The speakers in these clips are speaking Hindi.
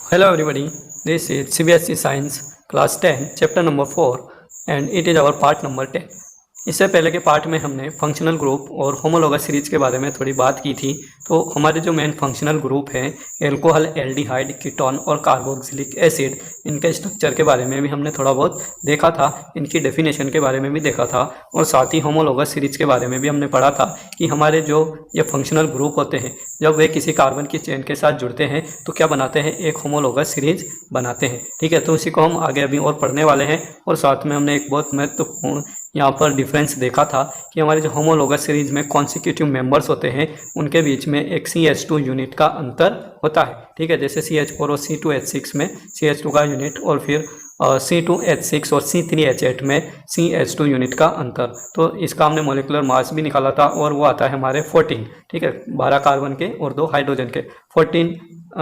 Hello everybody, this is CBSE Science Class 10 Chapter number 4 and it is our part number 10। इससे पहले के पार्ट में हमने फंक्शनल ग्रुप और होमोलोगस सीरीज के बारे में थोड़ी बात की थी। तो हमारे जो मेन फंक्शनल ग्रुप हैं एल्कोहल, एल्डिहाइड, कीटोन और कार्बोक्सिलिक एसिड, इनके स्ट्रक्चर के बारे में भी हमने थोड़ा बहुत देखा था, इनकी डेफिनेशन के बारे में भी देखा था और साथ ही होमोलोगस सीरीज के बारे में भी हमने पढ़ा था कि हमारे जो ये फंक्शनल ग्रुप होते हैं जब वे किसी कार्बन की चेन के साथ जुड़ते हैं तो क्या बनाते हैं, एक होमोलोगस सीरीज बनाते हैं। ठीक है, तो उसी को हम आगे अभी और पढ़ने वाले हैं। और साथ में हमने एक बहुत महत्वपूर्ण यहाँ पर डिफरेंस देखा था कि हमारे जो होमोलोगस सीरीज में कॉन्सिक्यूटिव मेंबर्स होते हैं उनके बीच में एक CH2 यूनिट का अंतर होता है। ठीक है, जैसे CH4 और C2H6 में CH2 का यूनिट और फिर C2H6 और C3H8 में CH2 यूनिट का अंतर। तो इसका हमने मोलिकुलर मास भी निकाला था और वो आता है हमारे 14। ठीक है, 12 कार्बन के और 2 हाइड्रोजन के 14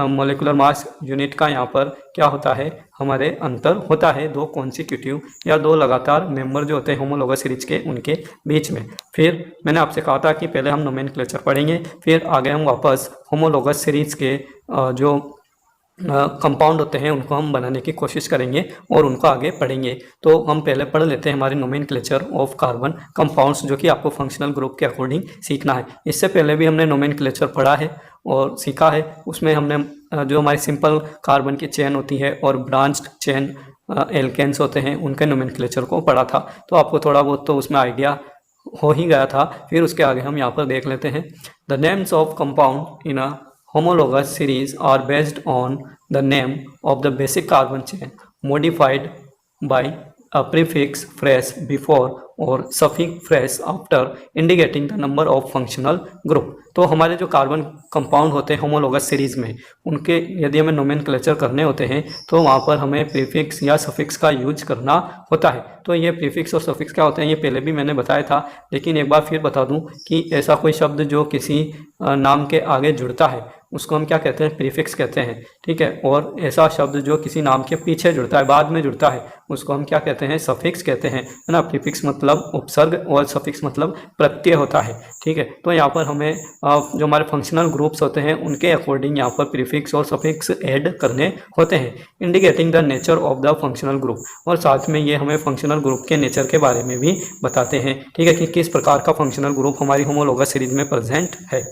मोलिकुलर मास यूनिट का यहाँ पर क्या होता है, हमारे अंतर होता है दो कॉन्सिक्यूटिव या दो लगातार मेंबर जो होते हैं होमोलोगस सीरीज के उनके बीच में। फिर मैंने आपसे कहा था कि पहले हम नोमेनक्लेचर पढ़ेंगे, फिर आगे हम वापस होमोलोगस सीरीज के जो कंपाउंड होते हैं उनको हम बनाने की कोशिश करेंगे और उनको आगे पढ़ेंगे। तो हम पहले पढ़ लेते हैं हमारे नोमेनक्लेचर ऑफ कार्बन कंपाउंड्स, जो कि आपको फंक्शनल ग्रुप के अकॉर्डिंग सीखना है। इससे पहले भी हमने नोमेनक्लेचर पढ़ा है और सीखा है। उसमें हमने जो हमारी सिंपल कार्बन की चेन होती है और ब्रांच्ड चेन एल्केन्स होते हैं उनके नोमेनक्लेचर को पढ़ा था, तो आपको थोड़ा बहुत तो उसमें आइडिया हो ही गया था। फिर उसके आगे हम यहाँ पर देख लेते हैं। The names of compound in a homologous series are based on the name of the basic carbon chain modified by a prefix phrase before और suffix phrase after indicating the number of functional group। तो हमारे जो कार्बन कंपाउंड होते हैं होमोलोगस सीरीज में उनके यदि हमें नोमेनक्लेचर करने होते हैं तो वहाँ पर हमें प्रीफिक्स या सफिक्स का यूज करना होता है। तो ये प्रीफिक्स और सफिक्स क्या होते हैं ये पहले भी मैंने बताया था, लेकिन एक बार फिर बता दूं कि ऐसा कोई शब्द जो किसी नाम के आगे जुड़ता है उसको हम क्या कहते हैं, प्रीफिक्स कहते हैं। ठीक है, और ऐसा शब्द जो किसी नाम के पीछे जुड़ता है, बाद में जुड़ता है, उसको हम क्या कहते हैं, सफिक्स कहते हैं, है ना। प्रीफिक्स मतलब उपसर्ग और सफिक्स मतलब प्रत्यय होता है। ठीक है, तो यहाँ पर हमें जो हमारे फंक्शनल ग्रुप्स होते हैं उनके अकॉर्डिंग यहाँ पर प्रीफिक्स और सफिक्स ऐड करने होते हैं, indicating the nature of the functional group. और साथ में ये हमें फंक्शनल ग्रुप के नेचर के बारे में भी बताते हैं। ठीक है, कि किस प्रकार का फंक्शनल ग्रुप हमारी होमोलोगस सीरीज में प्रेजेंट है।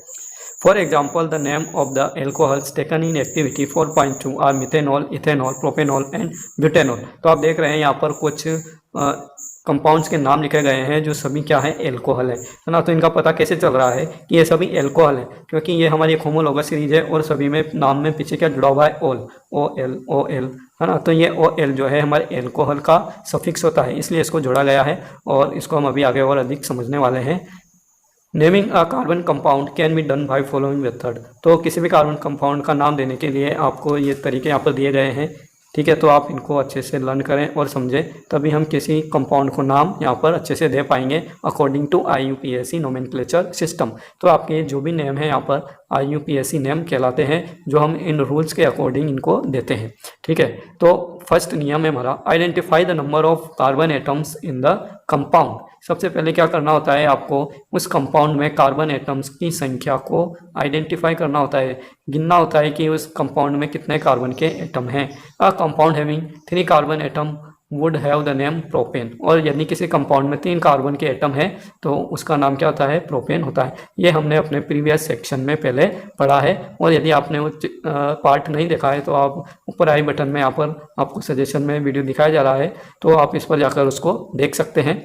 For example, the name of the alcohols taken in activity 4.2 are methanol, ethanol, propanol and butanol। तो आप देख रहे हैं यहाँ पर कुछ कंपाउंड्स के नाम लिखे गए हैं जो सभी क्या है, एल्कोहल है ना। तो इनका पता कैसे चल रहा है कि ये सभी एल्कोहल है, क्योंकि ये हमारी एक होमोलोगस सीरीज है और सभी में नाम में पीछे क्या जुड़ा हुआ है, ओल, ओ एल, है ना। तो ये ओ एल जो है हमारे एल्कोहल का सफिक्स होता है, इसलिए इसको जोड़ा गया है और इसको हम अभी आगे और अधिक समझने वाले हैं। Naming a carbon compound can be done by following method. तो किसी भी कार्बन कंपाउंड का नाम देने के लिए आपको ये तरीके यहाँ पर दिए गए हैं। ठीक है, तो आप इनको अच्छे से लर्न करें और समझें, तभी हम किसी कंपाउंड को नाम यहाँ पर अच्छे से दे पाएंगे according to IUPAC nomenclature system. तो आपके जो भी नेम है यहाँ पर IUPAC नेम कहलाते हैं, जो हम इन रूल्स के अकॉर्डिंग इनको देते हैं। ठीक है, तो फर्स्ट नियम है हमारा, identify the number of carbon atoms in the compound. सबसे पहले क्या करना होता है, आपको उस कंपाउंड में कार्बन एटम्स की संख्या को आइडेंटिफाई करना होता है, गिनना होता है कि उस कंपाउंड में कितने कार्बन के एटम हैं। A compound having 3 carbon atom would have the name propane. और यदि किसी कंपाउंड में 3 कार्बन के एटम है तो उसका नाम क्या होता है, प्रोपेन होता है। ये हमने अपने प्रीवियस सेक्शन में पहले पढ़ा है, और यदि आपने वो पार्ट नहीं देखा है तो आप ऊपर आई बटन में यहाँ पर आपको सजेशन में वीडियो दिखाया जा रहा है, तो आप इस पर जाकर उसको देख सकते हैं।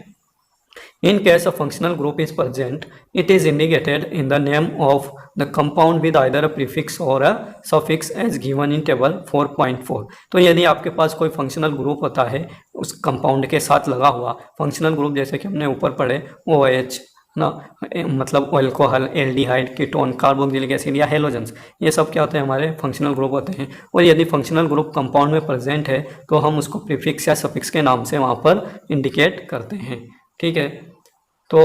In case a functional group is present, it is indicated in the name of the compound with either a prefix or a suffix as given in table 4.4। तो यदि आपके पास कोई फंक्शनल ग्रुप होता है उस कंपाउंड के साथ लगा हुआ फंक्शनल ग्रुप, जैसे कि हमने ऊपर पढ़े OH ना, मतलब alcohol, aldehyde, ketone, carboxylic acid या हेलोजेंस, ये सब क्या होते हैं, हमारे फंक्शनल ग्रुप होते हैं। और यदि फंक्शनल ग्रुप कंपाउंड में प्रेजेंट है तो हम उसको प्रीफिक्स या सफिक्स के नाम से वहाँ पर इंडिकेट करते हैं। ठीक है, तो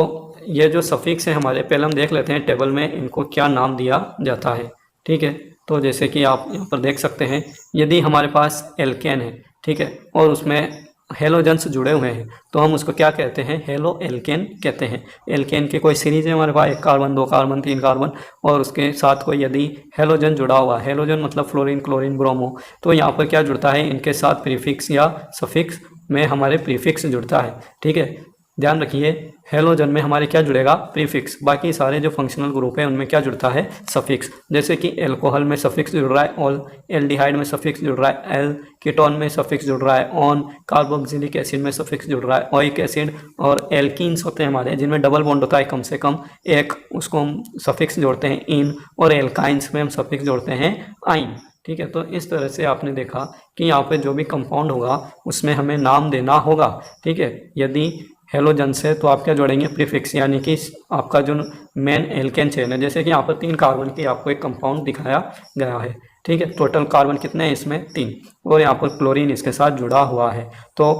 ये जो सफिक्स है हमारे, पहले हम देख लेते हैं टेबल में इनको क्या नाम दिया जाता है। ठीक है, तो जैसे कि आप यहाँ पर देख सकते हैं, यदि हमारे पास एल्केन है, ठीक है, और उसमें हेलोजन्स जुड़े हुए हैं तो हम उसको क्या कहते हैं, हेलो एल्केन कहते हैं। एल्केन की कोई सीरीज है हमारे पास, 1 कार्बन 2 कार्बन 3 कार्बन, और उसके साथ कोई यदि हेलोजन जुड़ा हुआ, हेलोजन मतलब फ्लोरीन क्लोरीन ब्रोमो, तो यहाँ पर क्या जुड़ता है, इनके साथ प्रीफिक्स या सफिक्स में हमारे प्रीफिक्स जुड़ता है। ठीक है, ध्यान रखिए हेलोजन में हमारे क्या जुड़ेगा, प्रीफिक्स। बाकी सारे जो फंक्शनल ग्रुप है उनमें क्या जुड़ता है, सफिक्स। जैसे कि एल्कोहल में सफिक्स जुड़ रहा है ऑल, एल्डिहाइड में सफिक्स जुड़ रहा है एल, कीटोन में सफिक्स जुड़ रहा है ऑन, कार्बोक्सिलिक एसिड में सफिक्स जुड़ रहा है ओइक एसिड, और एल्कीन्स होते हैं हमारे जिनमें डबल बॉन्ड होता है कम से कम एक, उसको हम सफिक्स जोड़ते हैं इन, और एल्काइंस में हम सफिक्स जोड़ते हैं आइन। ठीक है, तो इस तरह से आपने देखा कि यहाँ पे जो भी कंपाउंड होगा उसमें हमें नाम देना होगा। ठीक है, यदि हेलोजन्स है तो आप क्या जोड़ेंगे, प्रीफिक्स, यानी कि आपका जो मेन एल्केन चेन है, जैसे कि यहाँ पर 3 कार्बन की आपको एक कंपाउंड दिखाया गया है। ठीक है, टोटल कार्बन कितने हैं इसमें, 3, और यहाँ पर क्लोरीन इसके साथ जुड़ा हुआ है। तो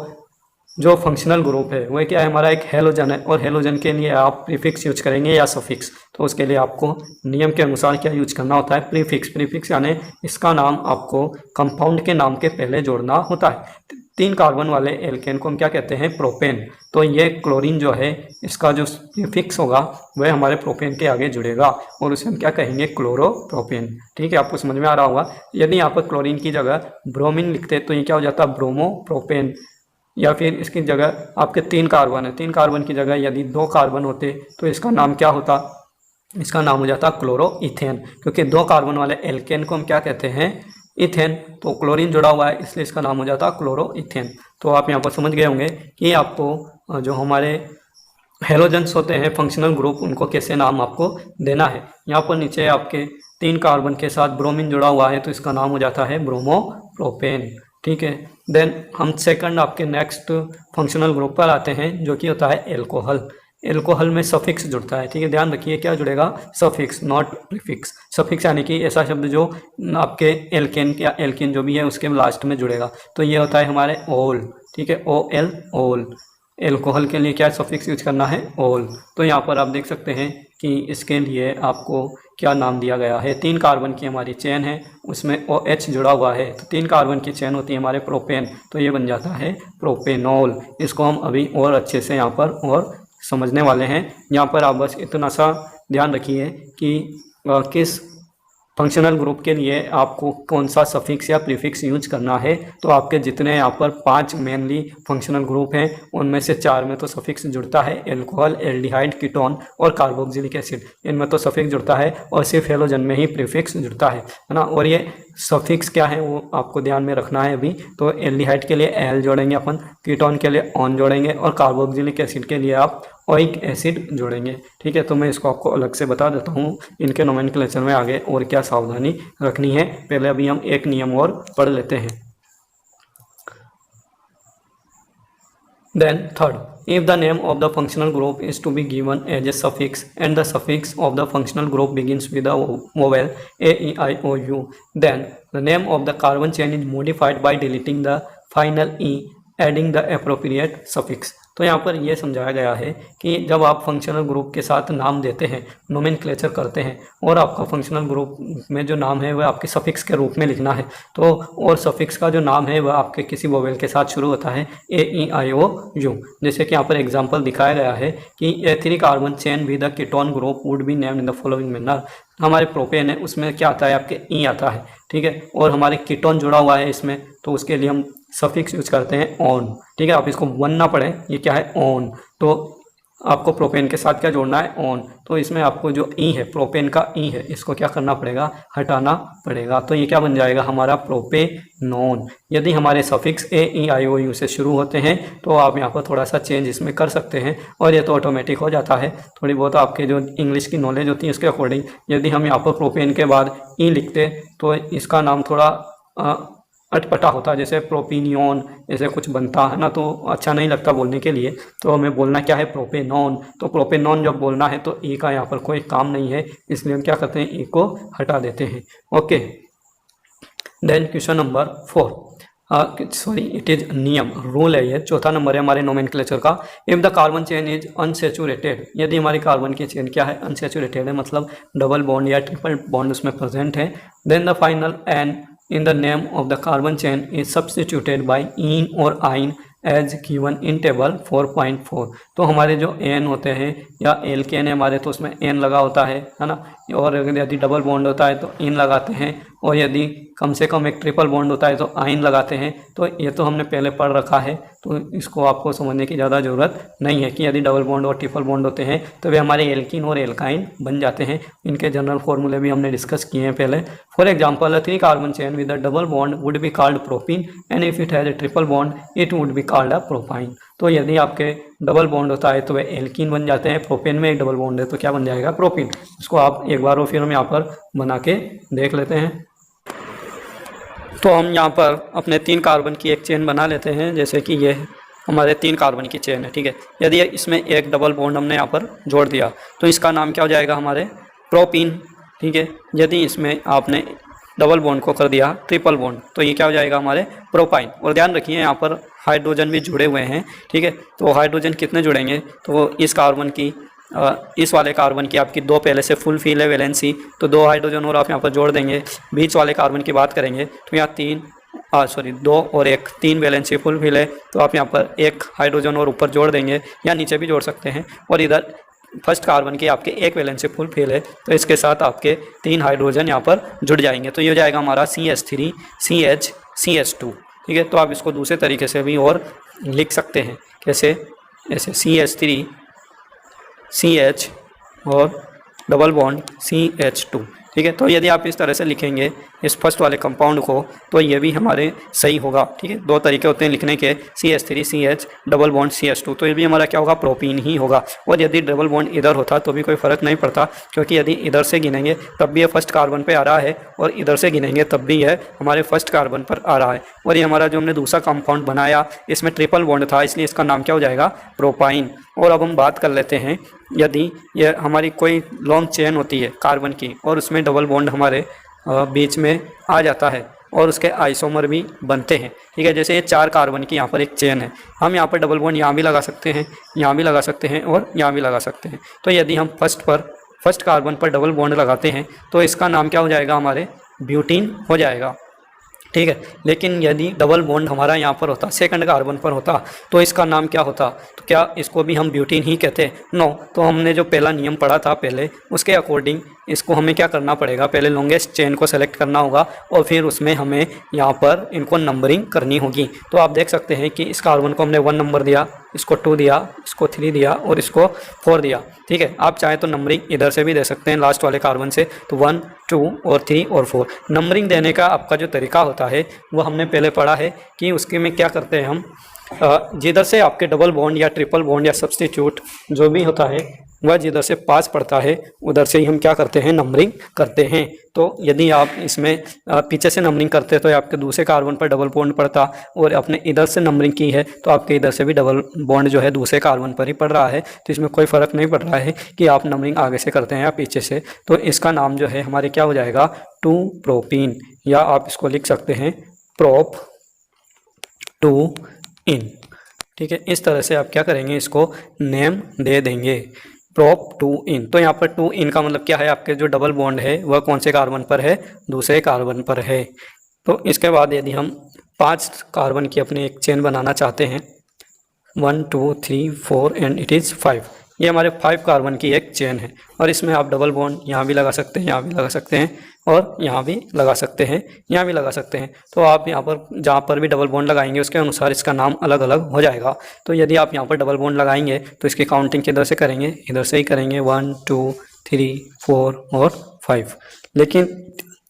जो फंक्शनल ग्रुप है वह क्या है, हमारा एक हेलोजन है, और हेलोजन के लिए आप प्रीफिक्स यूज करेंगे या सफिक्स, तो उसके लिए आपको नियम के अनुसार क्या यूज करना होता है, प्रीफिक्स। प्रीफिक्स यानी इसका नाम आपको कंपाउंड के नाम के पहले जोड़ना होता है। 3 कार्बन वाले एल्केन को हम क्या कहते हैं, प्रोपेन। तो ये क्लोरीन जो है इसका जो प्रीफिक्स होगा वह हमारे प्रोपेन के आगे जुड़ेगा और उसे हम क्या कहेंगे, क्लोरोप्रोपेन। ठीक है, आपको समझ में आ रहा होगा। यदि यहाँ पर क्लोरीन की जगह ब्रोमीन लिखते तो ये क्या हो जाता, ब्रोमोप्रोपेन, या फिर इसकी जगह आपके 3 कार्बन है, 3 कार्बन की जगह यदि 2 कार्बन होते तो इसका नाम क्या होता, इसका नाम हो जाता क्लोरोइथेन, क्योंकि 2 कार्बन वाले एल्केन को हम क्या कहते हैं, इथेन। तो क्लोरीन जुड़ा हुआ है इसलिए इसका नाम हो जाता क्लोरोइथेन। तो आप यहाँ पर समझ गए होंगे कि आपको जो हमारे हेलोजन्स होते हैं फंक्शनल ग्रुप, उनको कैसे नाम आपको देना है। यहाँ पर नीचे आपके 3 कार्बन के साथ ब्रोमीन जुड़ा हुआ है तो इसका नाम हो जाता है ब्रोमोप्रोपेन। ठीक है, देन हम सेकंड आपके नेक्स्ट फंक्शनल ग्रुप पर आते हैं जो कि होता है एल्कोहल। एल्कोहल में सफिक्स जुड़ता है। ठीक है, ध्यान रखिए क्या जुड़ेगा, सफिक्स, नॉट प्रीफिक्स। सफिक्स यानी कि ऐसा शब्द जो आपके एल्केन या एल्किन जो भी है उसके लास्ट में जुड़ेगा। तो ये होता है हमारे ओल। ठीक है, OL, ओल। एल्कोहल के लिए क्या सफिक्स यूज करना है, ओल। तो यहाँ पर आप देख सकते हैं कि इसके लिए आपको क्या नाम दिया गया है, 3 कार्बन की हमारी चेन है उसमें OH जुड़ा हुआ है, तो 3 कार्बन की चेन होती है हमारे प्रोपेन, तो ये बन जाता है प्रोपेनॉल। इसको हम अभी और अच्छे से यहाँ पर और समझने वाले हैं। यहाँ पर आप बस इतना सा ध्यान रखिए कि किस फंक्शनल ग्रुप के लिए आपको कौन सा सफिक्स या प्रीफिक्स यूज करना है। तो आपके जितने यहाँ पर 5 मेनली फंक्शनल ग्रुप हैं उनमें से 4 में तो सफिक्स जुड़ता है, एल्कोहल, एल्डिहाइड, कीटोन और कार्बोक्सिलिक एसिड, इनमें तो सफिक्स जुड़ता है, और सिर्फ हेलोजन में ही प्रीफिक्स जुड़ता है ना। और ये सफिक्स क्या है वो आपको ध्यान में रखना है अभी। तो एल्डिहाइड के लिए एल जोड़ेंगे अपन, कीटोन के लिए ऑन जोड़ेंगे, और कार्बोक्सिलिक एसिड के लिए आप ओइक एसिड जोड़ेंगे। ठीक है, तो मैं इसको आपको अलग से बता देता हूँ इनके नोमेनक्लेचर में आगे और क्या सावधानी रखनी है। पहले अभी हम एक नियम और पढ़ लेते हैं। Then third, if the name of the functional group is to be given as a suffix and the suffix of the functional group begins with a vowel A, E, I, O, U, then the name of the carbon chain is modified by deleting the final E, adding the appropriate suffix। तो यहाँ पर यह समझाया गया है कि जब आप फंक्शनल ग्रुप के साथ नाम देते हैं, नोमेनक्लेचर करते हैं, और आपका फंक्शनल ग्रुप में जो नाम है वह आपके सफिक्स के रूप में लिखना है, तो और सफिक्स का जो नाम है वह आपके किसी वोवेल के साथ शुरू होता है A, E, I, O, U। जैसे कि यहाँ पर एग्जांपल दिखाया गया है कि A3 carbon chain with the ketone group would be named in the following manner. हमारे प्रोपेन है उसमें क्या आता है, आपके ई आता है। ठीक है, और हमारे कीटोन जुड़ा हुआ है इसमें, तो उसके लिए हम सफिक्स यूज करते हैं ऑन। ठीक है, आप इसको वन ना पढ़ें, ये क्या है, ऑन। तो आपको प्रोपेन के साथ क्या जोड़ना है, ऑन। तो इसमें आपको जो ई है, प्रोपेन का ई है, इसको क्या करना पड़ेगा, हटाना पड़ेगा। तो ये क्या बन जाएगा हमारा प्रोपेनॉन। यदि हमारे suffix A, E, I, O, U से शुरू होते हैं तो आप यहाँ पर थोड़ा सा चेंज इसमें कर सकते हैं, और ये तो ऑटोमेटिक हो जाता है। थोड़ी बहुत आपके जो इंग्लिश की नॉलेज होती है उसके अकॉर्डिंग यदि हम यहाँ पर प्रोपेन के बाद ई लिखते तो इसका नाम थोड़ा अटपटा होता है, जैसे प्रोपिनियन ऐसे कुछ बनता है ना, तो अच्छा नहीं लगता बोलने के लिए। तो हमें बोलना क्या है, प्रोपेनॉन। तो प्रोपेनॉन जब बोलना है तो ई का यहाँ पर कोई काम नहीं है, इसलिए हम क्या करते हैं, ई को हटा देते हैं। Okay, then question number 4, sorry it is नियम, रूल है ये, चौथा नंबर है हमारे नोमेनक्लेचर का। If the carbon chain is unsaturated, यदि हमारी कार्बन की चेन क्या है, अनसेचुरेटेड है, मतलब डबल बॉन्ड या ट्रिपल बॉन्ड उसमें प्रेजेंट है, then the final ane in the name of the carbon chain is substituted by ene or ine as given in table 4.4। तो हमारे जो एन होते हैं या एल्केन है हमारे, तो उसमें एन लगा होता है ना। और यदि डबल बॉन्ड होता है तो इन लगाते हैं, और यदि कम से कम एक ट्रिपल बॉन्ड होता है तो आइन लगाते हैं। तो ये तो हमने पहले पढ़ रखा है, तो इसको आपको समझने की ज़्यादा ज़रूरत नहीं है कि यदि डबल बॉन्ड और ट्रिपल बॉन्ड होते हैं तो वे हमारे एल्किन और एल्काइन बन जाते हैं। इनके जनरल फॉर्मूले भी हमने डिस्कस किए हैं पहले। For example, 3 carbon chain with a double bond would be called propene and if it has a triple bond it would be called a propyne. तो यदि आपके डबल बॉन्ड होता है तो वे एल्किन बन जाते हैं, प्रोपेन में एक डबल बॉन्ड है तो क्या बन जाएगा, प्रोपीन। इसको आप एक बार और फिर हम यहाँ पर बना के देख लेते हैं। तो हम यहाँ पर अपने 3 कार्बन की एक चेन बना लेते हैं, जैसे कि ये हमारे 3 कार्बन की चेन है, ठीक है। यदि इसमें एक डबल बॉन्ड हमने यहाँ पर जोड़ दिया तो इसका नाम क्या हो जाएगा, हमारे प्रोपीन, ठीक है। यदि इसमें आपने डबल बॉन्ड को कर दिया ट्रिपल बॉन्ड तो ये क्या हो जाएगा, हमारे प्रोपाइन। और ध्यान रखिए यहाँ पर हाइड्रोजन भी जुड़े हुए हैं, ठीक है। तो हाइड्रोजन कितने जुड़ेंगे, तो इस कार्बन की इस वाले कार्बन की आपकी 2 पहले से फुल फिल है वैलेंसी, तो 2 हाइड्रोजन और आप यहाँ पर जोड़ देंगे। बीच वाले कार्बन की बात करेंगे तो यहाँ 2 और 1 3 वैलेंसी फुल फिल है, तो आप यहाँ पर 1 हाइड्रोजन और ऊपर जोड़ देंगे या नीचे भी जोड़ सकते हैं। और इधर फर्स्ट कार्बन की आपके 1 वैलेंसी फुल फिल है, तो इसके साथ आपके 3 हाइड्रोजन यहाँ पर जुड़ जाएंगे। तो ये हो जाएगा हमारा CH3 CH CH2, ठीक है। तो आप इसको दूसरे तरीके से भी और लिख सकते हैं, कैसे, ऐसे CH3 CH और डबल बॉन्ड CH2, ठीक है। तो यदि आप इस तरह से लिखेंगे इस फर्स्ट वाले कंपाउंड को तो ये भी हमारे सही होगा, ठीक है। 2 तरीके होते हैं लिखने के, CH3 CH double bond CH2, तो ये भी हमारा क्या होगा, प्रोपीन ही होगा। और यदि डबल बॉन्ड इधर होता तो भी कोई फ़र्क नहीं पड़ता, क्योंकि यदि इधर से गिनेंगे तब भी ये फर्स्ट कार्बन पे आ रहा है और इधर से गिनेंगे तब भी यह हमारे फर्स्ट कार्बन पर आ रहा है। और ये हमारा जो हमने दूसरा कंपाउंड बनाया इसमें ट्रिपल बॉन्ड था, इसलिए इसका नाम क्या हो जाएगा, प्रोपाइन। और अब हम बात कर लेते हैं, यदि यह हमारी कोई लॉन्ग चेन होती है कार्बन की और उसमें डबल बॉन्ड हमारे बीच में आ जाता है और उसके आइसोमर भी बनते हैं, ठीक है। जैसे ये 4 कार्बन की यहाँ पर एक चेन है, हम यहाँ पर डबल बॉन्ड यहाँ भी लगा सकते हैं, यहाँ भी लगा सकते हैं और यहाँ भी लगा सकते हैं। तो यदि हम फर्स्ट कार्बन पर डबल बॉन्ड लगाते हैं तो इसका नाम क्या हो जाएगा, हमारे ब्यूटीन हो जाएगा, ठीक है। लेकिन यदि डबल बॉन्ड हमारा यहाँ पर होता, सेकंड कार्बन पर होता, तो इसका नाम क्या होता, तो क्या इसको भी हम ब्यूटीन ही कहते हैं, नो। तो हमने जो पहला नियम पढ़ा था पहले, उसके अकॉर्डिंग इसको हमें क्या करना पड़ेगा, पहले लॉन्गेस्ट चेन को सेलेक्ट करना होगा और फिर उसमें हमें यहाँ पर इनको नंबरिंग करनी होगी। तो आप देख सकते हैं कि इस कार्बन को हमने 1 नंबर दिया, इसको 2 दिया, इसको 3 दिया और इसको 4 दिया, ठीक है। आप चाहे तो नंबरिंग इधर से भी दे सकते हैं लास्ट वाले कार्बन से, तो 1 2 और 3 और 4। नंबरिंग देने का आपका जो तरीका होता है वो हमने पहले पढ़ा है कि उसके में क्या करते हैं हम, जिधर से आपके डबल बॉन्ड या ट्रिपल बॉन्ड या सब्स्टिट्यूट जो भी होता है वह जिधर से पास पड़ता है उधर से ही हम क्या करते हैं, नंबरिंग करते हैं। तो यदि आप इसमें पीछे से नंबरिंग करते तो आपके दूसरे कार्बन पर डबल बॉन्ड पड़ता, और आपने इधर से नंबरिंग की है तो आपके इधर से भी डबल बॉन्ड जो है दूसरे कार्बन पर ही पड़ रहा है। तो इसमें कोई फ़र्क नहीं पड़ रहा है कि आप नंबरिंग आगे से करते हैं या पीछे से। तो इसका नाम जो है हमारे क्या हो जाएगा, 2 प्रोपीन, या आप इसको लिख सकते हैं प्रोप 2 इन, ठीक है। इस तरह से आप क्या करेंगे, इसको नेम दे देंगे, प्रोप 2 इन। तो यहाँ पर 2 इन का मतलब क्या है, आपके जो डबल बॉन्ड है वह कौन से कार्बन पर है, दूसरे कार्बन पर है। तो इसके बाद यदि हम 5 कार्बन की अपनी एक चेन बनाना चाहते हैं, 1 2 3 4 एंड इट इज़ 5, ये हमारे 5 कार्बन की एक चेन है। और इसमें आप डबल बॉन्ड यहाँ भी लगा सकते हैं, यहाँ भी लगा सकते हैं और यहाँ भी लगा सकते हैं, यहाँ भी लगा सकते हैं। तो आप यहाँ पर जहाँ पर भी डबल बॉन्ड लगाएंगे उसके अनुसार इसका नाम अलग अलग हो जाएगा। तो यदि आप यहाँ पर डबल बॉन्ड लगाएंगे तो इसकी काउंटिंग किधर से करेंगे, इधर से ही करेंगे, 1 2 3 4 और 5। लेकिन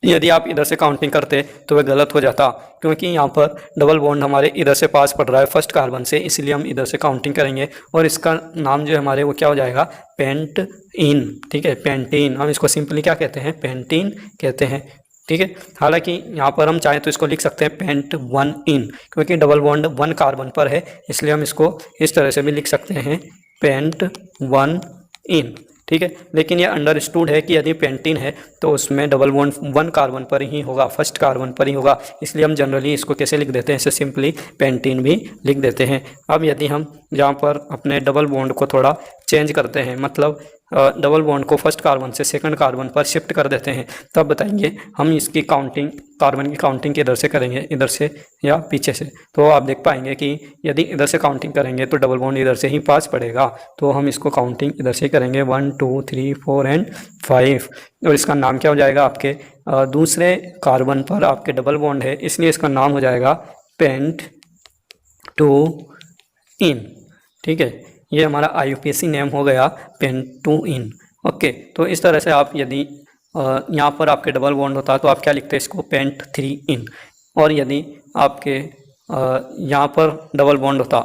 यदि आप इधर से काउंटिंग करते तो वह गलत हो जाता, क्योंकि यहाँ पर डबल बॉन्ड हमारे इधर से पास पड़ रहा है फर्स्ट कार्बन से, इसलिए हम इधर से काउंटिंग करेंगे और इसका नाम जो है हमारे वो क्या हो जाएगा, पेंट इन, ठीक है, पेंटीन। हम इसको सिंपली क्या कहते हैं, पेंटीन कहते हैं, ठीक है। हालांकि यहाँ पर हम चाहें तो इसको लिख सकते हैं पेंट 1 इन, क्योंकि डबल बॉन्ड 1 कार्बन पर है, इसलिए हम इसको इस तरह से भी लिख सकते हैं, पेंट 1 इन, ठीक है। लेकिन ये अंडरस्टूड है कि यदि पेंटीन है तो उसमें डबल बॉन्ड 1 कार्बन पर ही होगा, फर्स्ट कार्बन पर ही होगा, इसलिए हम जनरली इसको कैसे लिख देते हैं, इसे सिंपली पेंटीन भी लिख देते हैं। अब यदि हम जहाँ पर अपने डबल बॉन्ड को थोड़ा चेंज करते हैं, मतलब डबल बॉन्ड को फर्स्ट कार्बन से सेकंड कार्बन पर शिफ्ट कर देते हैं, तब बताएंगे हम इसकी काउंटिंग, कार्बन की काउंटिंग किधर से करेंगे, इधर से या पीछे से। तो आप देख पाएंगे कि यदि इधर से काउंटिंग करेंगे तो डबल बॉन्ड इधर से ही पास पड़ेगा, तो हम इसको काउंटिंग इधर से करेंगे 1 2 3 4 एंड 5। और इसका नाम क्या हो जाएगा, आपके दूसरे कार्बन पर आपके डबल बॉन्ड है, इसलिए इसका नाम हो जाएगा पेंट टू इन। ठीक है, ये हमारा IUPAC नेम हो गया पेंट टू इन। ओके, तो इस तरह से आप यदि यहाँ पर आपके डबल बॉन्ड होता तो आप क्या लिखते हैं, इसको पेंट 3 इन। और यदि आपके यहाँ पर डबल बॉन्ड होता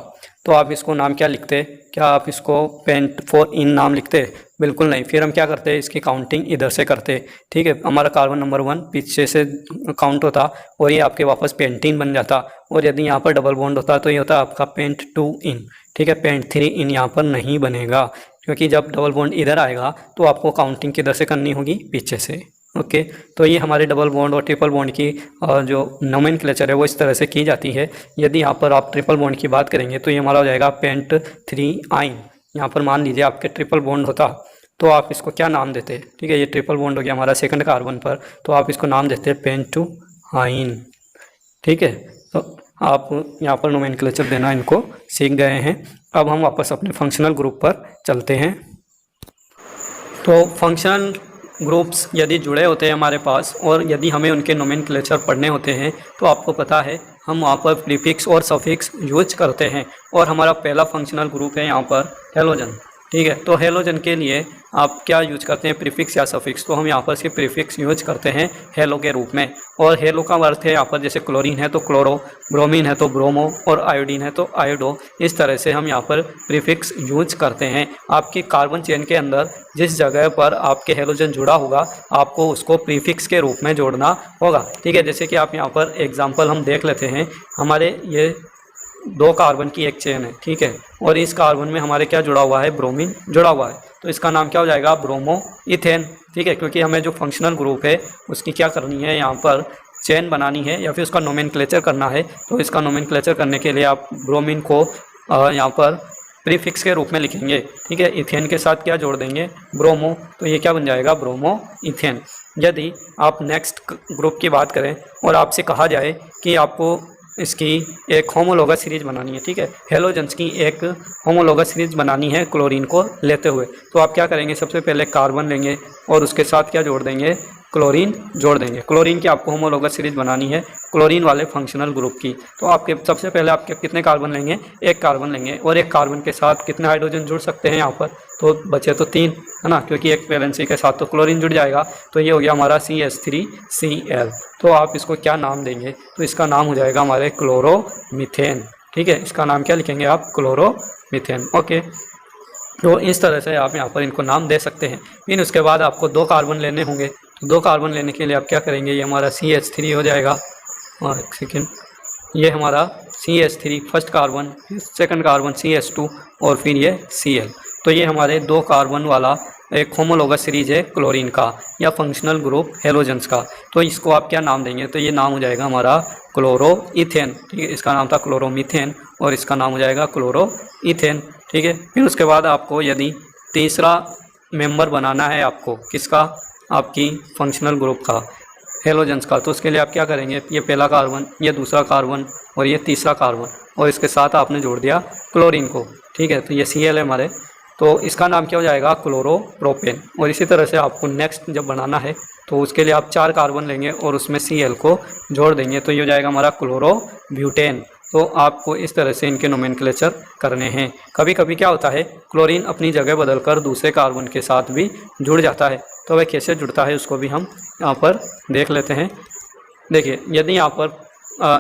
तो आप इसको नाम क्या लिखते, क्या आप इसको पेंट 4 इन नाम लिखते? बिल्कुल नहीं। फिर हम क्या करते हैं, इसकी काउंटिंग इधर से करते। ठीक है, हमारा कार्बन नंबर 1 पीछे से काउंट होता और ये आपके वापस पेंटीन बन जाता। और यदि यहाँ पर डबल बॉन्ड होता तो ये होता आपका पेंट 2 इन। ठीक है, पेंट 3 इन यहाँ पर नहीं बनेगा, क्योंकि जब डबल बॉन्ड इधर आएगा तो आपको काउंटिंग किधर से करनी होगी, पीछे से। ओके, तो ये हमारे डबल बॉन्ड और ट्रिपल बॉन्ड की जो नोमेनक्लेचर है वो इस तरह से की जाती है। यदि यहाँ पर आप ट्रिपल बॉन्ड की बात करेंगे तो ये हमारा हो जाएगा पेंट 3 आइन। यहाँ पर मान लीजिए आपके ट्रिपल बॉन्ड होता तो आप इसको क्या नाम देते? ठीक है, ये ट्रिपल बॉन्ड हो गया हमारा सेकंड कार्बन पर, तो आप इसको नाम देते पेंट टू आइन। ठीक है, तो आप यहाँ पर नोमेनक्लेचर देना इनको सीख गए हैं। अब हम वापस अपने फंक्शनल ग्रुप पर चलते हैं। तो फंक्शनल ग्रुप्स यदि जुड़े होते हैं हमारे पास और यदि हमें उनके नोमेनक्लेचर पढ़ने होते हैं तो आपको पता है हम वहाँ पर प्रीफिक्स और सफिक्स यूज करते हैं। और हमारा पहला फंक्शनल ग्रुप है यहाँ पर हेलोजन। ठीक है, तो हेलोजन के लिए आप क्या यूज करते हैं, प्रीफिक्स या सफिक्स? तो हम यहाँ पर सिर्फ प्रीफिक्स यूज करते हैं हेलो के रूप में। और हेलो का अर्थ है यहाँ पर जैसे क्लोरीन है तो क्लोरो, ब्रोमीन है तो ब्रोमो और आयोडीन है तो आयोडो। इस तरह से हम यहाँ पर प्रीफिक्स यूज करते हैं। आपकी कार्बन चेन के अंदर जिस जगह पर आपके हेलोजन जुड़ा होगा आपको उसको प्रीफिक्स के रूप में जोड़ना होगा। ठीक है, जैसे कि आप यहाँ पर एग्जाम्पल हम देख लेते हैं। हमारे ये 2 कार्बन की एक चेन है। ठीक है, और इस कार्बन में हमारे क्या जुड़ा हुआ है, ब्रोमीन जुड़ा हुआ है, तो इसका नाम क्या हो जाएगा, ब्रोमो इथेन। ठीक है, क्योंकि हमें जो फंक्शनल ग्रुप है उसकी क्या करनी है, यहाँ पर चेन बनानी है या फिर उसका नोमेनक्लेचर करना है। तो इसका नोमेनक्लेचर करने के लिए आप ब्रोमीन को यहाँ पर प्रीफिक्स के रूप में लिखेंगे। ठीक है, इथेन के साथ क्या जोड़ देंगे, ब्रोमो, तो ये क्या बन जाएगा, ब्रोमो इथेन। यदि आप नेक्स्ट ग्रुप की बात करें और आपसे कहा जाए कि आपको इसकी एक होमोलोगस सीरीज बनानी है, ठीक है, हेलोजन्स की एक होमोलोगस सीरीज बनानी है क्लोरीन को लेते हुए, तो आप क्या करेंगे, सबसे पहले कार्बन लेंगे और उसके साथ क्या जोड़ देंगे, क्लोरीन जोड़ देंगे। क्लोरीन की आपको होमोलोगस सीरीज बनानी है क्लोरीन वाले फंक्शनल ग्रुप की। तो आपके सबसे पहले आपके कितने कार्बन लेंगे, एक कार्बन लेंगे और एक कार्बन के साथ कितने हाइड्रोजन जुड़ सकते हैं यहाँ पर, तो बचे तो 3 है ना, क्योंकि एक वैलेंसी के साथ तो क्लोरीन जुड़ जाएगा। तो ये हो गया हमारा CH3Cl। तो आप इसको क्या नाम देंगे, तो इसका नाम हो जाएगा हमारे क्लोरोमीथेन। ठीक है, इसका नाम क्या लिखेंगे आप, क्लोरोमीथेन। ओके, तो इस तरह से आप यहाँ पर इनको नाम दे सकते हैं। फिर उसके बाद आपको 2 कार्बन लेने होंगे, तो 2 कार्बन लेने के लिए आप क्या करेंगे, ये हमारा CH3 हो जाएगा, और एक सेकेंड, ये हमारा CH3 first carbon, second carbon CH2 और फिर ये Cl। तो ये हमारे 2 कार्बन वाला एक होमोलोगस सीरीज है क्लोरीन का या फंक्शनल ग्रुप हेलोजेंस का। तो इसको आप क्या नाम देंगे, तो ये नाम हो जाएगा हमारा क्लोरोइथेन। ठीक है, इसका नाम था क्लोरोमीथेन और इसका नाम हो जाएगा क्लोरोइथेन। ठीक है, फिर उसके बाद आपको यदि तीसरा मेंबर बनाना है, आपको किसका, आपकी फंक्शनल ग्रुप का, हेलोजेंस का, तो उसके लिए आप क्या करेंगे, ये पहला कार्बन, ये दूसरा कार्बन और ये तीसरा कार्बन, और इसके साथ आपने जोड़ दिया क्लोरीन को। ठीक है, तो ये Cl है हमारे, तो इसका नाम क्या हो जाएगा, क्लोरोप्रोपेन। और इसी तरह से आपको नेक्स्ट जब बनाना है तो उसके लिए आप 4 कार्बन लेंगे और उसमें Cl को जोड़ देंगे, तो ये हो जाएगा हमारा क्लोरोब्यूटेन। तो आपको इस तरह से इनके नोमेनक्लेचर करने हैं। कभी कभी क्या होता है, क्लोरीन अपनी जगह बदलकर दूसरे कार्बन के साथ भी जुड़ जाता है, तो वह कैसे जुड़ता है उसको भी हम यहाँ पर देख लेते हैं। देखिए, यदि यहाँ पर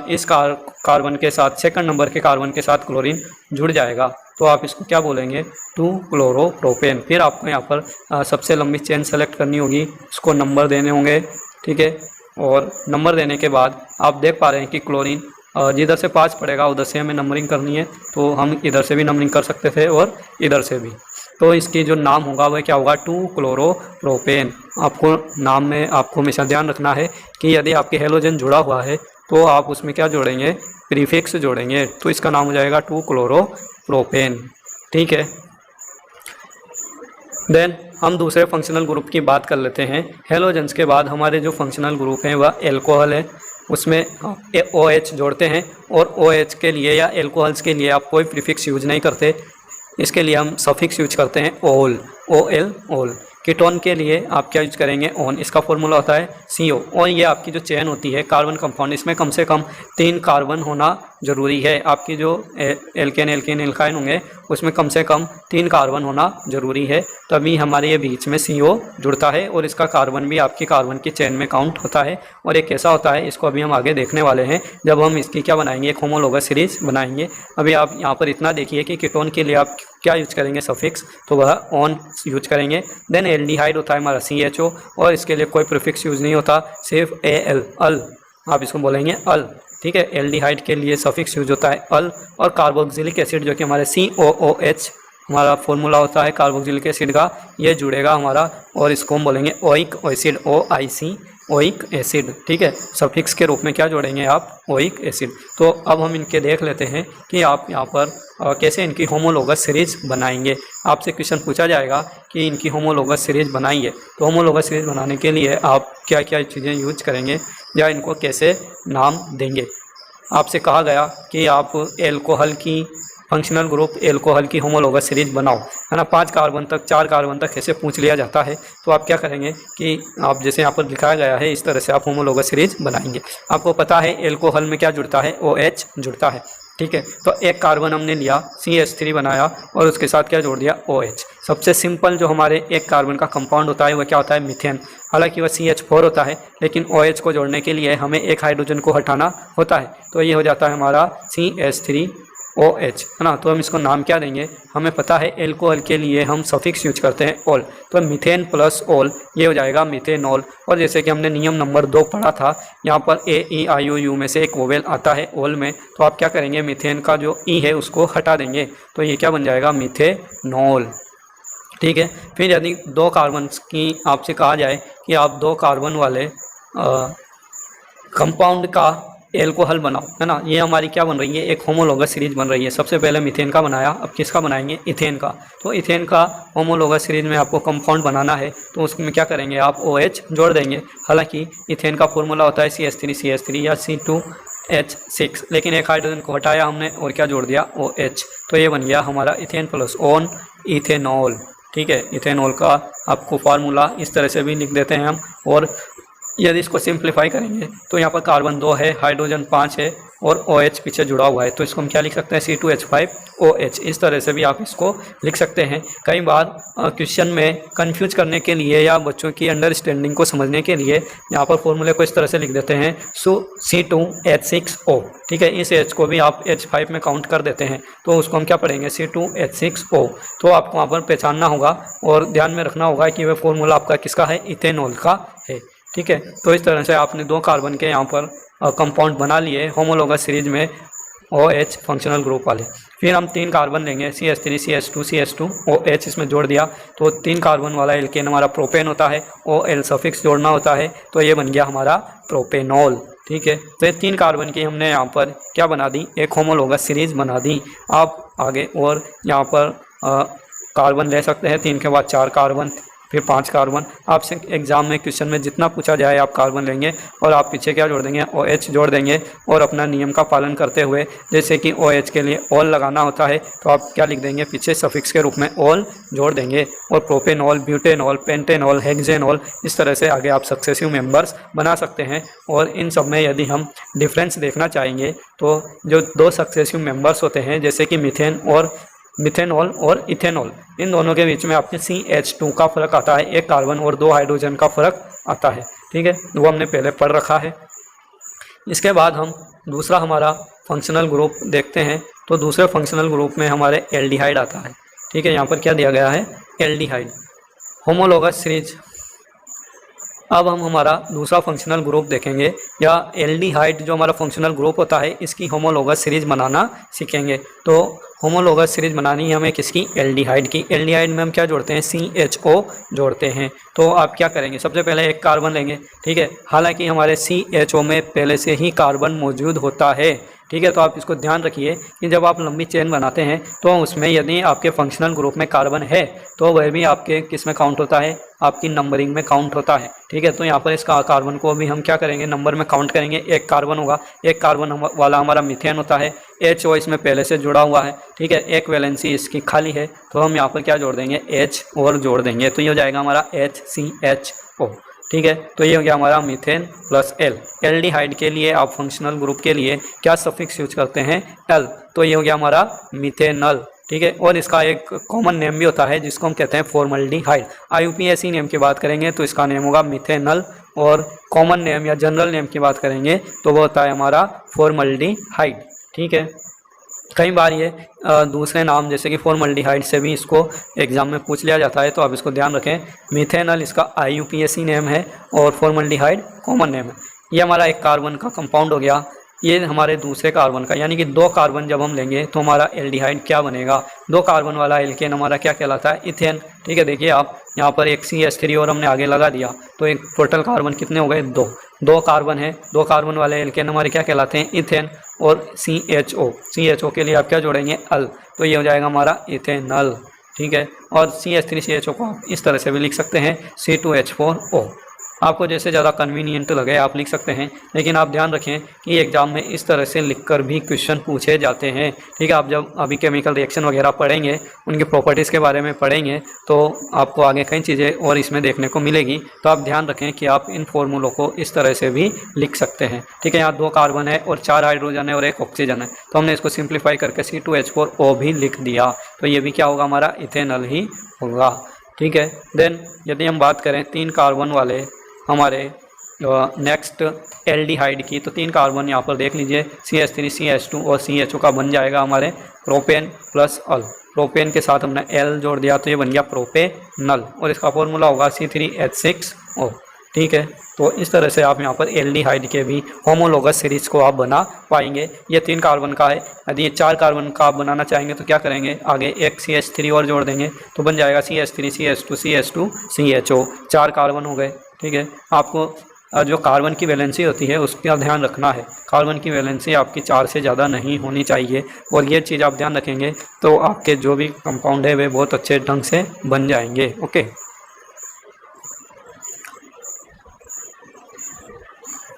इस कार्बन के साथ, सेकंड नंबर के कार्बन के साथ क्लोरीन जुड़ जाएगा तो आप इसको क्या बोलेंगे, 2 क्लोरोप्रोपेन। फिर आपको यहाँ पर सबसे लंबी चेन सेलेक्ट करनी होगी, उसको नंबर देने होंगे। ठीक है, और नंबर देने के बाद आप देख पा रहे हैं कि क्लोरीन जिधर से 5 पड़ेगा उधर से हमें नंबरिंग करनी है, तो हम इधर से भी नंबरिंग कर सकते थे और इधर से भी। तो इसकी जो नाम होगा वह क्या होगा, 2 क्लोरोप्रोपेन। आपको नाम में आपको हमेशा ध्यान रखना है कि यदि आपके हेलोजन जुड़ा हुआ है तो आप उसमें क्या जोड़ेंगे, प्रीफिक्स जोड़ेंगे, तो इसका नाम हो जाएगा 2 क्लोरोप्रोपेन। ठीक है, देन हम दूसरे फंक्शनल ग्रुप की बात कर लेते हैं। हेलोजन्स के बाद हमारे जो फंक्शनल ग्रुप हैं वह एल्कोहल है, उसमें OH जोड़ते हैं और OH के लिए या एल्कोहल्स के लिए आप कोई प्रीफिक्स यूज नहीं करते, इसके लिए हम सफिक्स यूज करते हैं ओल, OL ओल। कीटोन के लिए आप क्या यूज करेंगे, ऑन, इसका फॉर्मूला होता है CO। और ये आपकी जो चेन होती है कार्बन कंपाउंड, इसमें कम से कम 3 कार्बन होना ज़रूरी है। आपकी जो एल्केन एल्काइन होंगे उसमें कम से कम 3 कार्बन होना ज़रूरी है, तभी हमारे ये बीच में CO जुड़ता है और इसका कार्बन भी आपकी कार्बन की चेन में काउंट होता है। और ये कैसा होता है इसको अभी हम आगे देखने वाले हैं जब हम इसकी क्या बनाएंगे, एक होमोलोगस सीरीज बनाएंगे। अभी आप यहाँ पर इतना देखिए कि कीटोन के लिए आप क्या यूज करेंगे, सफिक्स, तो वह ऑन यूज करेंगे। देन एल्डिहाइड होता है हमारा CHO और इसके लिए कोई प्रीफिक्स यूज नहीं होता, सिर्फ AL अल, आप इसको बोलेंगे अल, ठीक है। एल्डिहाइड के लिए सफिक्स यूज होता है अल। और कार्बोक्सिलिक एसिड जो कि हमारे COOH हमारा फॉर्मूला होता है कार्बोक्सिलिक एसिड का, ये जुड़ेगा हमारा और इसको हम बोलेंगे oic acid, OIC oic acid, ठीक है। सफिक्स के रूप में क्या जोड़ेंगे आप, ओइक एसिड। तो अब हम इनके देख लेते हैं कि आप यहाँ पर कैसे इनकी होमोलोगस सीरीज बनाएंगे। आपसे क्वेश्चन पूछा जाएगा कि इनकी होमोलोगस सीरीज बनाइए, तो होमोलोगस सीरीज बनाने के लिए आप क्या क्या चीज़ें यूज करेंगे या इनको कैसे नाम देंगे। आपसे कहा गया कि आप एल्कोहल की फंक्शनल ग्रुप एल्कोहल की होमोलोगस सीरीज बनाओ, है ना। 5 कार्बन तक 4 कार्बन तक ऐसे पूछ लिया जाता है, तो आप क्या करेंगे कि आप जैसे यहाँ पर दिखाया गया है इस तरह से आप होमोलोगस सीरीज बनाएंगे। आपको पता है एल्कोहल में क्या जुड़ता है, OH जुड़ता है, ठीक है। तो एक कार्बन हमने लिया CH3 बनाया और उसके साथ क्या जोड़ दिया, OH। सबसे सिंपल जो हमारे एक कार्बन का कंपाउंड होता है वह क्या होता है, मीथेन। हालांकि वह CH4 होता है, लेकिन OH को जोड़ने के लिए हमें एक हाइड्रोजन को हटाना होता है, तो ये हो जाता है हमारा CH3OH, है ना। तो हम इसको नाम क्या देंगे, हमें पता है एल्कोहल के लिए हम सफिक्स यूज करते हैं ओल, तो मीथेन प्लस ओल ये हो जाएगा मीथेनॉल। और जैसे कि हमने नियम नंबर 2 पढ़ा था, यहाँ पर AEIOU में से एक वोवेल आता है ओल में, तो आप क्या करेंगे, मीथेन का जो E है उसको हटा देंगे, तो ये क्या बन जाएगा, मीथेनॉल, ठीक है। फिर यदि 2 कार्बन की आपसे कहा जाए कि आप 2 कार्बन वाले कंपाउंड का एल्कोहल बनाओ, है ना। ये हमारी क्या बन रही है, एक होमोलोगस सीरीज बन रही है। सबसे पहले मीथेन का बनाया, अब किसका बनाएंगे, इथेन का। तो इथेन का होमोलोगस सीरीज में आपको कंपाउंड बनाना है, तो उसमें क्या करेंगे, आप OH जोड़ देंगे। हालांकि इथेन का फॉर्मूला होता है CH3 या C2H6, लेकिन एक हाइड्रोजन को हटाया हमने और क्या जोड़ दिया, OH, तो ये बन गया हमारा इथेन प्लस ऑन इथेनॉल, ठीक है। इथेनॉल का आपको फार्मूला इस तरह से भी लिख देते हैं हम। और यदि इसको सिंप्लीफाई करेंगे तो यहाँ पर कार्बन 2 है, हाइड्रोजन 5 है और OH पीछे जुड़ा हुआ है, तो इसको हम क्या लिख सकते हैं, C2H5OH। इस तरह से भी आप इसको लिख सकते हैं। कई बार क्वेश्चन में कंफ्यूज करने के लिए या बच्चों की अंडरस्टैंडिंग को समझने के लिए यहाँ पर फॉर्मूले को इस तरह से लिख देते हैं, C2H6O, ठीक है। इस H को भी आप H5 में काउंट कर देते हैं, तो उसको हम क्या पढ़ेंगे, C2H6O। तो आपको वहाँ पर पहचानना होगा और ध्यान में रखना होगा कि वह फॉर्मूला आपका किसका है, इथेनॉल का है, ठीक है। तो इस तरह से आपने 2 कार्बन के यहाँ पर कंपाउंड बना लिए होमोलोगस सीरीज में OH फंक्शनल ग्रुप वाले। फिर हम 3 कार्बन लेंगे, CH3 CH2 OH इसमें जोड़ दिया, तो 3 कार्बन वाला एल्केन हमारा प्रोपेन होता है, OL सफिक्स जोड़ना होता है, तो ये बन गया हमारा प्रोपेनॉल, ठीक है। तो ये 3 कार्बन की हमने यहाँ पर क्या बना दी, एक होमोलोगस सीरीज बना दी। आप आगे और यहाँ पर कार्बन ले सकते हैं, 3 के बाद 4 कार्बन, फिर 5 कार्बन। आपसे एग्जाम में क्वेश्चन में जितना पूछा जाए आप कार्बन लेंगे और आप पीछे क्या जोड़ देंगे, OH जोड़ देंगे। और अपना नियम का पालन करते हुए, जैसे कि OH के लिए ऑल लगाना होता है, तो आप क्या लिख देंगे, पीछे सफिक्स के रूप में ऑल जोड़ देंगे। और प्रोपेनॉल, ब्यूटेनॉल, पेंटेनॉल, हेक्सेनॉल, इस तरह से आगे आप सक्सेसिव मेंबर्स बना सकते हैं। और इन सब में यदि हम डिफरेंस देखना चाहेंगे तो जो 2 सक्सेसिव मेंबर्स होते हैं, जैसे कि मिथेनॉल और इथेनॉल, इन दोनों के बीच में आपके CH2 का फर्क आता है, एक कार्बन और 2 हाइड्रोजन का फर्क आता है, ठीक है। वो हमने पहले पढ़ रखा है। इसके बाद हम दूसरा हमारा फंक्शनल ग्रुप देखते हैं, तो दूसरे फंक्शनल ग्रुप में हमारे एल्डिहाइड आता है, ठीक है। यहाँ पर क्या दिया गया है, एल्डिहाइड होमोलोगस सीरीज। अब हम हमारा दूसरा फंक्शनल ग्रुप देखेंगे, या एल्डिहाइड जो हमारा फंक्शनल ग्रुप होता है इसकी होमोलोगस सीरीज बनाना सीखेंगे। तो होमोलोगस सीरीज बनानी है हमें किसकी, एल्डिहाइड की। एल्डिहाइड में हम क्या जोड़ते हैं, CHO जोड़ते हैं। तो आप क्या करेंगे, सबसे पहले एक कार्बन लेंगे, ठीक है। हालांकि हमारे CHO में पहले से ही कार्बन मौजूद होता है, ठीक है। तो आप इसको ध्यान रखिए कि जब आप लंबी चेन बनाते हैं तो उसमें यदि आपके फंक्शनल ग्रुप में कार्बन है तो वह भी आपके किस में काउंट होता है, आपकी नंबरिंग में काउंट होता है। ठीक है। तो यहाँ पर इसका कार्बन को भी हम क्या करेंगे, नंबर में काउंट करेंगे। एक कार्बन होगा, एक कार्बन वाला हमारा मीथेन होता है, H O इसमें पहले से जुड़ा हुआ है। ठीक है। एक वैलेंसी इसकी खाली है तो हम यहाँ पर क्या जोड़ देंगे, H और जोड़ देंगे तो ये हो जाएगा हमारा HCHO। ठीक है। तो ये हो गया हमारा मीथेन प्लस L। एल्डिहाइड के लिए आप फंक्शनल ग्रुप के लिए क्या सफिक्स यूज करते हैं, L। तो ये हो गया हमारा मीथेनल। ठीक है। और इसका एक कॉमन नेम भी होता है जिसको हम कहते हैं फॉर्मल्डिहाइड। IUPAC नेम की बात करेंगे तो इसका नेम होगा मीथेनल, और कॉमन नेम या जनरल नेम की बात करेंगे तो वो होता है हमारा फॉर्मल्डिहाइड। ठीक है। कई बार ये दूसरे नाम जैसे कि फॉर्मल्डिहाइड से भी इसको एग्जाम में पूछ लिया जाता है, तो आप इसको ध्यान रखें। मीथेनल इसका IUPAC नेम है और फॉर्मल्डिहाइड कॉमन नेम है। ये हमारा एक कार्बन का कंपाउंड हो गया, ये हमारे दूसरे कार्बन का, यानी कि 2 कार्बन जब हम लेंगे तो हमारा एल्डिहाइड क्या बनेगा, 2 कार्बन वाला एल्केन हमारा क्या कहलाता है, इथेन। ठीक है। देखिए आप यहाँ पर एक CH3 और हमने आगे लगा दिया तो एक टोटल कार्बन कितने हो गए, 2 कार्बन है, 2 कार्बन वाले एल्केन हमारे क्या कहलाते हैं, इथेन। और CHO के लिए आप क्या जोड़ेंगे, अल, तो ये हो जाएगा हमारा इथेनल। ठीक है। और CH3CHO को आप इस तरह से भी लिख सकते हैं, C2H4O। आपको जैसे ज़्यादा कन्वीनियंट लगे आप लिख सकते हैं, लेकिन आप ध्यान रखें कि एग्जाम में इस तरह से लिखकर भी क्वेश्चन पूछे जाते हैं। ठीक है। आप जब अभी केमिकल रिएक्शन वगैरह पढ़ेंगे, उनकी प्रॉपर्टीज़ के बारे में पढ़ेंगे तो आपको आगे कई चीज़ें और इसमें देखने को मिलेगी। तो आप ध्यान रखें कि आप इन फॉर्मूलों को इस तरह से भी लिख सकते हैं। ठीक है। यहाँ 2 कार्बन है और 4 हाइड्रोजन है और 1 ऑक्सीजन है, तो हमने इसको सिंप्लीफाई करके C2H4O भी लिख दिया, तो ये भी क्या होगा, हमारा इथेनल ही होगा। ठीक है। देन यदि हम बात करें 3 कार्बन वाले हमारे नेक्स्ट एल्डिहाइड की, तो 3 कार्बन यहाँ पर देख लीजिए, CH3 CH2 और CHO का बन जाएगा हमारे प्रोपेन प्लस अल। प्रोपेन के साथ हमने L जोड़ दिया तो ये बन गया प्रोपेनल, और इसका फॉर्मूला होगा C3H6O। ठीक है। तो इस तरह से आप यहाँ पर एल्डिहाइड के भी होमोलोगस सीरीज को आप बना पाएंगे। ये 3 कार्बन का है, यदि ये 4 कार्बन का आप बनाना चाहेंगे तो क्या करेंगे, आगे एक CH3 और जोड़ देंगे तो बन जाएगा CH3 CH2 CH2 CHO। 4 carbon हो गए। ठीक है। आपको जो कार्बन की वैलेंसी होती है उसका ध्यान रखना है, कार्बन की वैलेंसी आपकी 4 से ज़्यादा नहीं होनी चाहिए, और ये चीज़ आप ध्यान रखेंगे तो आपके जो भी कंपाउंड है वे बहुत अच्छे ढंग से बन जाएंगे। ओके।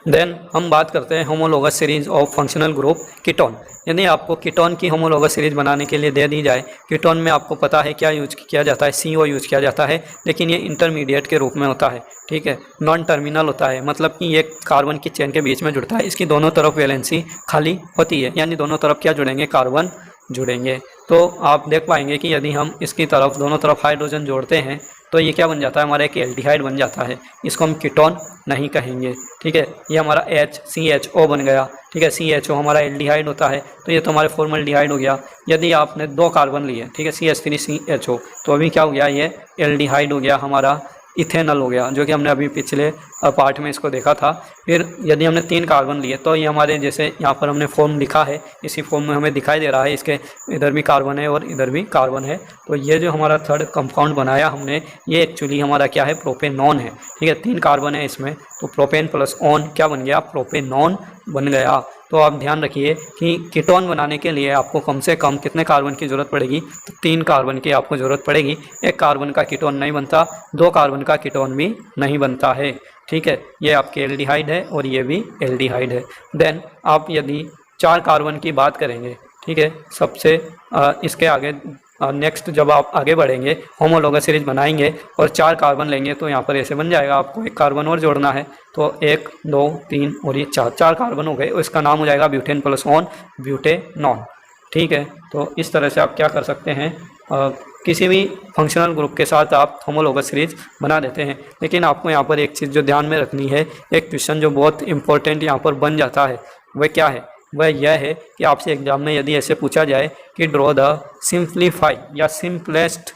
देन हम बात करते हैं homologous series of functional group ketone. यदि आपको कीटोन की होमोलोगस सीरीज बनाने के लिए दे दी जाए, कीटोन में आपको पता है क्या यूज किया जाता है, CO यूज किया जाता है, लेकिन ये इंटरमीडिएट के रूप में होता है। ठीक है। नॉन टर्मिनल होता है, मतलब कि ये कार्बन की चेन के बीच में जुड़ता है, इसकी दोनों तरफ वैलेंसी खाली होती है, यानी दोनों तरफ क्या जुड़ेंगे, कार्बन जुड़ेंगे। तो आप देख पाएंगे कि यदि हम इसकी तरफ दोनों तरफ हाइड्रोजन जोड़ते हैं तो ये क्या बन जाता है, हमारा एक एल्डिहाइड बन जाता है, इसको हम कीटोन नहीं कहेंगे। ठीक है। ये हमारा CHO बन गया। ठीक है। CHO हमारा एल्डिहाइड होता है, तो ये तो हमारे फॉर्मल्डिहाइड हो गया। यदि आपने 2 कार्बन लिए, ठीक है, CH3 CHO, तो अभी क्या हो गया, ये एल्डिहाइड हो गया, हमारा इथेनल हो गया, जो कि हमने अभी पिछले पार्ट में इसको देखा था। फिर यदि हमने 3 कार्बन लिए तो ये हमारे, जैसे यहाँ पर हमने फॉर्म लिखा है, इसी फॉर्म में हमें दिखाई दे रहा है, इसके इधर भी कार्बन है और इधर भी कार्बन है। तो ये जो हमारा थर्ड कंपाउंड बनाया हमने, ये एक्चुअली हमारा क्या है, प्रोपेनॉन है। ठीक है। 3 कार्बन है इसमें, तो प्रोपेन प्लस ऑन क्या बन गया, प्रोपेनॉन बन गया। तो आप ध्यान रखिए कि कीटोन बनाने के लिए आपको कम से कम कितने कार्बन की ज़रूरत पड़ेगी, तो 3 कार्बन की आपको ज़रूरत पड़ेगी। 1 कार्बन का कीटोन नहीं बनता, 2 कार्बन का कीटोन भी नहीं बनता है। ठीक है। ये आपके एल्डिहाइड है और ये भी एल्डिहाइड है। देन आप यदि 4 कार्बन की बात करेंगे, ठीक है, सबसे इसके आगे नेक्स्ट जब आप आगे बढ़ेंगे, होमोलोगस सीरीज बनाएंगे और 4 कार्बन लेंगे तो यहाँ पर ऐसे बन जाएगा। आपको 1 कार्बन और जोड़ना है, तो 1 2 3 और ये 4 कार्बन हो गए, और इसका नाम हो जाएगा ब्यूटेन प्लस ऑन, ब्यूटेनॉन। ठीक है। तो इस तरह से आप क्या कर सकते हैं, किसी भी फंक्शनल ग्रुप के साथ आप होमोलोगस सीरीज बना देते हैं। लेकिन आपको यहाँ पर एक चीज़ जो ध्यान में रखनी है, एक क्वेश्चन जो बहुत इंपॉर्टेंट यहाँ पर बन जाता है, वह क्या है, वह यह है कि आपसे एग्जाम में यदि ऐसे पूछा जाए कि ड्रॉ द सिंप्लीफाई या सिंपलेस्ट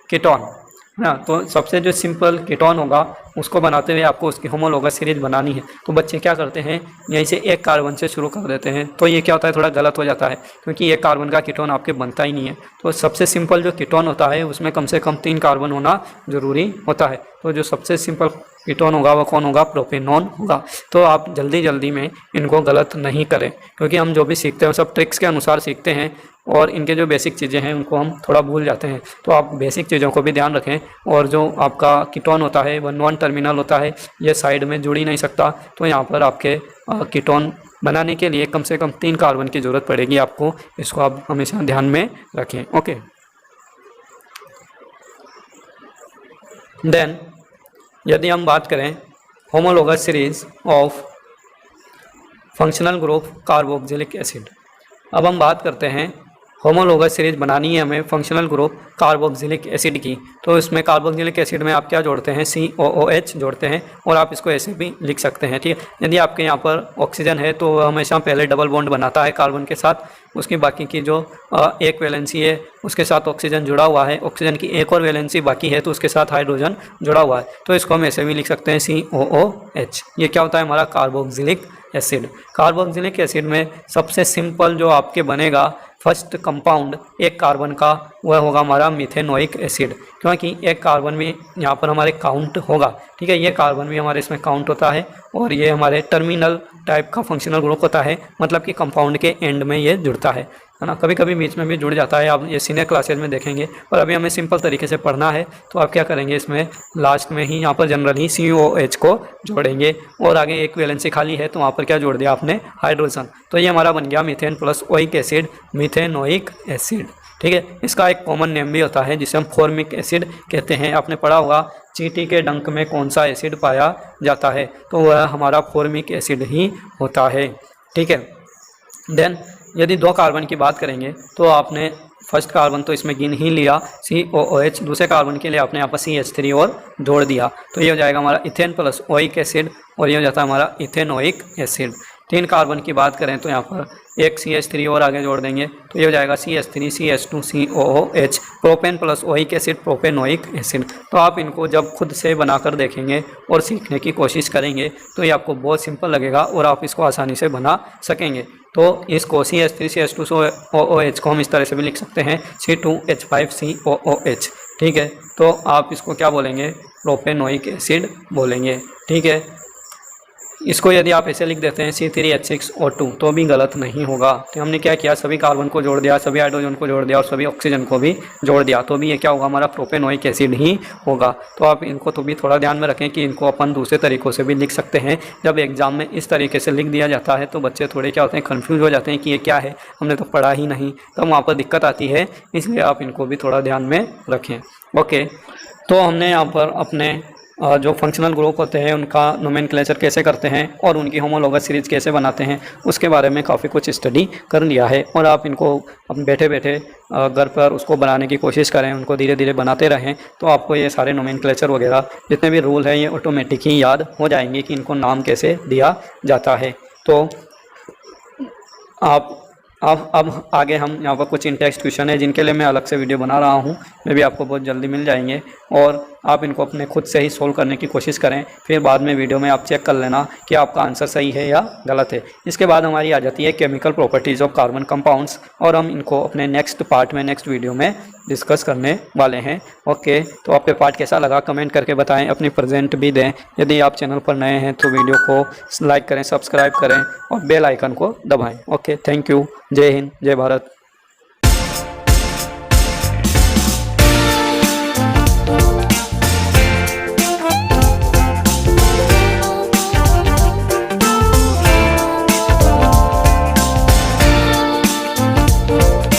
कीटोन, है ना, तो सबसे जो सिंपल कीटोन होगा उसको बनाते हुए आपको उसकी होमोलोगस सीरीज बनानी है। तो बच्चे क्या करते हैं, यहीं से 1 कार्बन से शुरू कर देते हैं, तो ये क्या होता है, थोड़ा गलत हो जाता है, क्योंकि 1 कार्बन का कीटोन आपके बनता ही नहीं है। तो सबसे सिंपल जो कीटोन होता है उसमें कम से कम 3 कार्बन होना ज़रूरी होता है। तो जो सबसे सिंपल कीटोन होगा वो कौन होगा, प्रोपेनॉन होगा। तो आप जल्दी जल्दी में इनको गलत नहीं करें, क्योंकि हम जो भी सीखते हैं वो सब ट्रिक्स के अनुसार सीखते हैं और इनके जो बेसिक चीज़ें हैं उनको हम थोड़ा भूल जाते हैं। तो आप बेसिक चीज़ों को भी ध्यान रखें। और जो आपका कीटोन होता है वह नॉन टर्मिनल होता है, ये साइड में जुड़ ही नहीं सकता। तो यहाँ पर आपके कीटोन बनाने के लिए कम से कम 3 कार्बन की ज़रूरत पड़ेगी आपको, इसको आप हमेशा ध्यान में रखें। ओके, देन यदि हम बात करें homologous series of functional group carboxylic acid, अब हम बात करते हैं होमोलोगस सीरीज बनानी है हमें फंक्शनल ग्रुप कार्बोक्सिलिक एसिड की। तो इसमें कार्बोक्सिलिक एसिड में आप क्या जोड़ते हैं, COOH जोड़ते हैं, और आप इसको ऐसे भी लिख सकते हैं, ठीक है। यदि आपके यहाँ पर ऑक्सीजन है तो वह हमेशा पहले डबल बॉन्ड बनाता है कार्बन के साथ, उसकी बाकी की जो एक वैलेंसी है उसके साथ ऑक्सीजन जुड़ा हुआ है, ऑक्सीजन की एक और वैलेंसी बाकी है तो उसके साथ हाइड्रोजन जुड़ा हुआ है, तो इसको हम ऐसे भी लिख सकते हैं COOH। ये क्या होता है, हमारा कार्बोक्सिलिक एसिड। कार्बोक्सिलिक एसिड में सबसे सिंपल जो आपके बनेगा फर्स्ट कंपाउंड एक कार्बन का, वह होगा हमारा मिथेनोइक एसिड, क्योंकि एक कार्बन में यहाँ पर हमारे काउंट होगा, ठीक है। ये कार्बन भी हमारे इसमें काउंट होता है और ये हमारे टर्मिनल टाइप का फंक्शनल ग्रुप होता है, मतलब कि कंपाउंड के एंड में ये जुड़ता है ना। कभी कभी बीच में भी जुड़ जाता है, आप ये सीनियर क्लासेज में देखेंगे, पर अभी हमें सिंपल तरीके से पढ़ना है। तो आप क्या करेंगे, इसमें लास्ट में ही यहाँ पर जनरली COOH को जोड़ेंगे और आगे एक वैलेंसी खाली है तो वहाँ पर क्या जोड़ दिया आपने, हाइड्रोजन। तो ये हमारा बन गया methane plus oic acid, methanoic acid, ठीक है। इसका एक कॉमन नेम भी होता है जिसे हम फॉर्मिक एसिड कहते हैं। आपने पढ़ा होगा चींटी के डंक में कौन सा एसिड पाया जाता है, तो वह हमारा फॉर्मिक एसिड ही होता है, ठीक है। देन यदि 2 कार्बन की बात करेंगे तो आपने फर्स्ट कार्बन तो इसमें गिन ही लिया COOH, दूसरे कार्बन के लिए आपने यहाँ पर CH3 और जोड़ दिया, तो ये हो जाएगा हमारा इथेन प्लस ओइक एसिड और ये हो जाता है हमारा इथेनोइक एसिड। 3 कार्बन की बात करें तो यहाँ पर एक CH3 और आगे जोड़ देंगे तो ये हो जाएगा CH3 CH2 COOH, propane plus oic acid, propanoic acid. तो आप इनको जब खुद से बनाकर देखेंगे और सीखने की कोशिश करेंगे तो ये आपको बहुत सिंपल लगेगा और आप इसको आसानी से बना सकेंगे। तो इसको CH3 CH2 COOH को हम इस तरह से भी लिख सकते हैं C2H5 COOH, ठीक है। तो आप इसको क्या बोलेंगे, प्रोपेनोइक एसिड बोलेंगे, ठीक है। इसको यदि आप ऐसे लिख देते हैं C3H6O2 तो भी गलत नहीं होगा। तो हमने क्या किया, सभी कार्बन को जोड़ दिया, सभी हाइड्रोजन को जोड़ दिया और सभी ऑक्सीजन को भी जोड़ दिया, तो भी ये क्या होगा, हमारा प्रोपेनोइक एसिड ही होगा। तो आप इनको तो भी थोड़ा ध्यान में रखें कि इनको अपन दूसरे तरीक़ों से भी लिख सकते हैं। जब एग्जाम में इस तरीके से लिख दिया जाता है तो बच्चे थोड़े क्या होते हैं, कन्फ्यूज हो जाते हैं कि ये क्या है, हमने तो पढ़ा ही नहीं, तब वहाँ पर दिक्कत आती है। इसलिए आप इनको भी थोड़ा ध्यान में रखें। ओके, तो हमने यहाँ पर अपने जो फंक्शनल ग्रुप होते हैं उनका नोमेनक्लेचर कैसे करते हैं और उनकी होमोलोगस सीरीज कैसे बनाते हैं उसके बारे में काफ़ी कुछ स्टडी कर लिया है। और आप इनको अब बैठे बैठे घर पर उसको बनाने की कोशिश करें, उनको धीरे धीरे बनाते रहें, तो आपको ये सारे नोमेनक्लेचर वगैरह जितने भी रूल हैं ये ऑटोमेटिक ही याद हो जाएंगे कि इनको नाम कैसे दिया जाता है। तो आप अब आगे हम यहाँ पर कुछ इन टेक्स्ट क्वेश्चन है जिनके लिए मैं अलग से वीडियो बना रहा हूँ, मैं भी आपको बहुत जल्दी मिल जाएंगे और आप इनको अपने खुद से ही सोल्व करने की कोशिश करें। फिर बाद में वीडियो में आप चेक कर लेना कि आपका आंसर सही है या गलत है। इसके बाद हमारी आ जाती है chemical properties of carbon compounds और हम इनको अपने नेक्स्ट पार्ट में, नेक्स्ट वीडियो में डिस्कस करने वाले हैं। ओके, तो आपके पार्ट कैसा लगा कमेंट करके बताएं, अपनी प्रेजेंट भी दें। यदि आप चैनल पर नए हैं तो वीडियो को लाइक करें, सब्सक्राइब करें और बेल आइकन को दबाएं। Okay, thank you. जय हिंद, जय भारत।